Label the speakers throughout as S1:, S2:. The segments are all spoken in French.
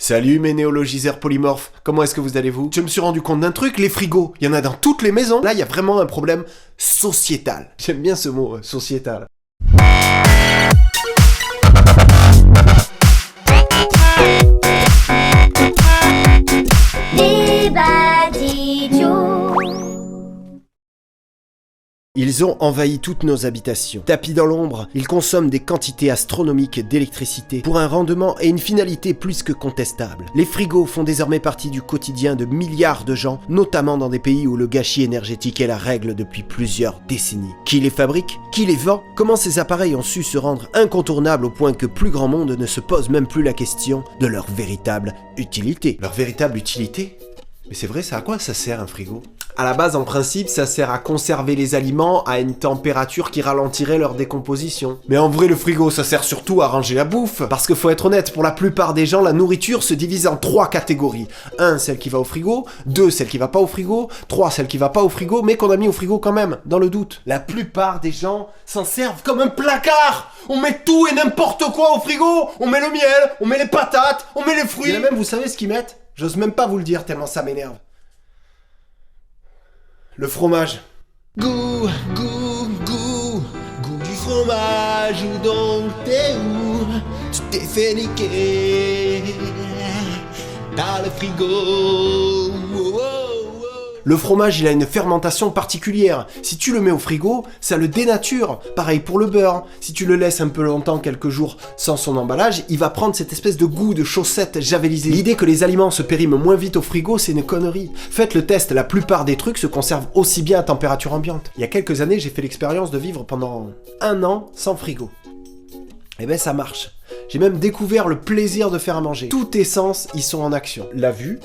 S1: Salut mes néologiseurs polymorphes, comment est-ce que vous allez-vous? Je me suis rendu compte d'un truc, les frigos, il y en a dans toutes les maisons. Là, il y a vraiment un problème sociétal. J'aime bien ce mot, sociétal. Ils ont envahi toutes nos habitations. Tapis dans l'ombre, ils consomment des quantités astronomiques d'électricité pour un rendement et une finalité plus que contestable. Les frigos font désormais partie du quotidien de milliards de gens, notamment dans des pays où le gâchis énergétique est la règle depuis plusieurs décennies. Qui les fabrique? Qui les vend? Comment ces appareils ont su se rendre incontournables au point que plus grand monde ne se pose même plus la question de leur véritable utilité? Leur véritable utilité? Mais c'est vrai, ça à quoi ça sert un frigo? À la base, en principe, ça sert à conserver les aliments à une température qui ralentirait leur décomposition. Mais en vrai, le frigo, ça sert surtout à ranger la bouffe. Parce qu'il faut être honnête, pour la plupart des gens, la nourriture se divise en 3 catégories. 1, celle qui va au frigo. 2, celle qui va pas au frigo. 3, celle qui va pas au frigo, mais qu'on a mis au frigo quand même, dans le doute. La plupart des gens s'en servent comme un placard. On met tout et n'importe quoi au frigo. On met le miel, on met les patates, on met les fruits. Et même, vous savez ce qu'ils mettent? J'ose même pas vous le dire tellement ça m'énerve. Le fromage. Goût du fromage, où donc t'es où? Tu t'es fait niquer dans le frigo. Le fromage, il a une fermentation particulière. Si tu le mets au frigo, ça le dénature. Pareil pour le beurre. Si tu le laisses un peu longtemps, quelques jours, sans son emballage, il va prendre cette espèce de goût de chaussette javelisée. L'idée que les aliments se périment moins vite au frigo, c'est une connerie. Faites le test, la plupart des trucs se conservent aussi bien à température ambiante. Il y a quelques années, j'ai fait l'expérience de vivre pendant 1 an sans frigo. Et ben ça marche. J'ai même découvert le plaisir de faire à manger. Tous tes sens, ils sont en action. La vue,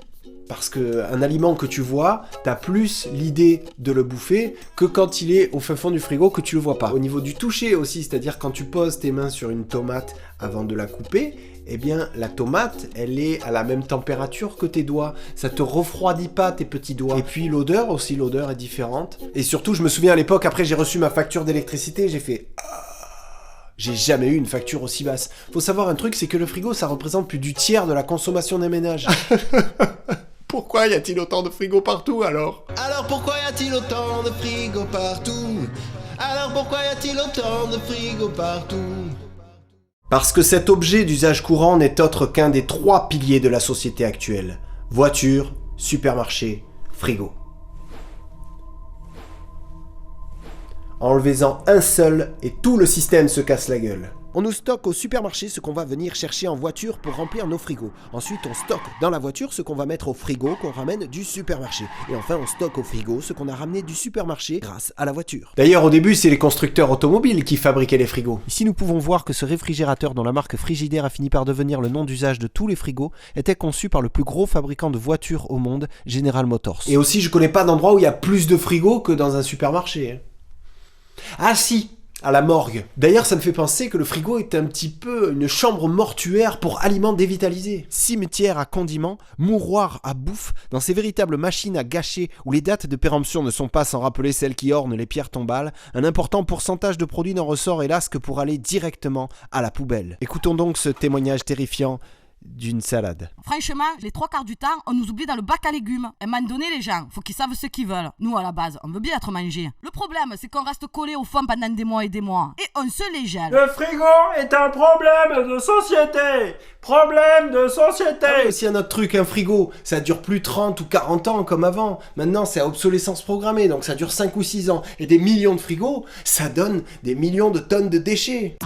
S1: parce qu'un aliment que tu vois, t'as plus l'idée de le bouffer que quand il est au fin fond du frigo que tu le vois pas. Au niveau du toucher aussi, c'est-à-dire quand tu poses tes mains sur une tomate avant de la couper, eh bien la tomate, elle est à la même température que tes doigts. Ça te refroidit pas tes petits doigts. Et puis l'odeur aussi, l'odeur est différente. Et surtout, je me souviens à l'époque, après j'ai reçu ma facture d'électricité, j'ai fait... J'ai jamais eu une facture aussi basse. Faut savoir un truc, c'est que le frigo, ça représente plus du tiers de la consommation d'un ménage. Pourquoi y a-t-il autant de frigos partout alors? Alors pourquoi y a-t-il autant de frigos partout? Alors pourquoi y a-t-il autant de frigos partout? Parce que cet objet d'usage courant n'est autre qu'un des 3 piliers de la société actuelle. Voiture, supermarché, frigo. Enlevez-en un seul et tout le système se casse la gueule. On nous stocke au supermarché ce qu'on va venir chercher en voiture pour remplir nos frigos. Ensuite, on stocke dans la voiture ce qu'on va mettre au frigo qu'on ramène du supermarché. Et enfin, on stocke au frigo ce qu'on a ramené du supermarché grâce à la voiture. D'ailleurs, au début, c'est les constructeurs automobiles qui fabriquaient les frigos. Ici, nous pouvons voir que ce réfrigérateur dont la marque Frigidaire a fini par devenir le nom d'usage de tous les frigos était conçu par le plus gros fabricant de voitures au monde, General Motors. Et aussi, je connais pas d'endroit où il y a plus de frigos que dans un supermarché. Ah si, à la morgue. D'ailleurs, ça me fait penser que le frigo est un petit peu une chambre mortuaire pour aliments dévitalisés. Cimetière à condiments, mouroir à bouffe, dans ces véritables machines à gâcher où les dates de péremption ne sont pas sans rappeler celles qui ornent les pierres tombales, un important pourcentage de produits n'en ressort hélas que pour aller directement à la poubelle. Écoutons donc ce témoignage terrifiant d'une salade.
S2: Franchement, les 3/4 du temps, on nous oublie dans le bac à légumes. À un moment donné, les gens, faut qu'ils savent ce qu'ils veulent. Nous, à la base, on veut bien être mangés. Le problème, c'est qu'on reste collé au fond pendant des mois et des mois. Et on se les gèle.
S3: Le frigo est un problème de société. Problème de société.
S1: Ah oui, aussi un autre truc, un frigo, ça dure plus 30 ou 40 ans comme avant. Maintenant, c'est à obsolescence programmée, donc ça dure 5 ou 6 ans. Et des millions de frigos, ça donne des millions de tonnes de déchets.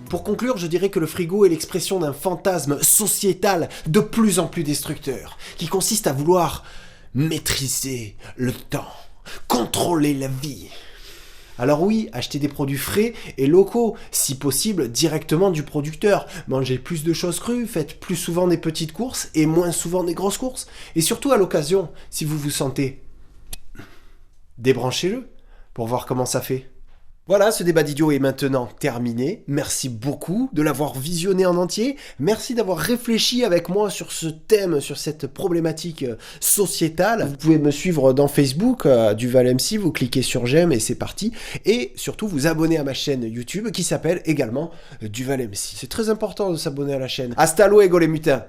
S1: Pour conclure, je dirais que le frigo est l'expression d'un fantasme sociétal de plus en plus destructeur, qui consiste à vouloir maîtriser le temps, contrôler la vie. Alors oui, achetez des produits frais et locaux, si possible directement du producteur. Mangez plus de choses crues, faites plus souvent des petites courses et moins souvent des grosses courses. Et surtout à l'occasion, si vous vous sentez, débranchez-le pour voir comment ça fait. Voilà, ce débat d'idiot est maintenant terminé. Merci beaucoup de l'avoir visionné en entier. Merci d'avoir réfléchi avec moi sur ce thème, sur cette problématique sociétale. Vous pouvez me suivre dans Facebook, Duval MC, vous cliquez sur j'aime et c'est parti. Et surtout, vous abonner à ma chaîne YouTube qui s'appelle également Duval MC. C'est très important de s'abonner à la chaîne. Hasta luego les mutins.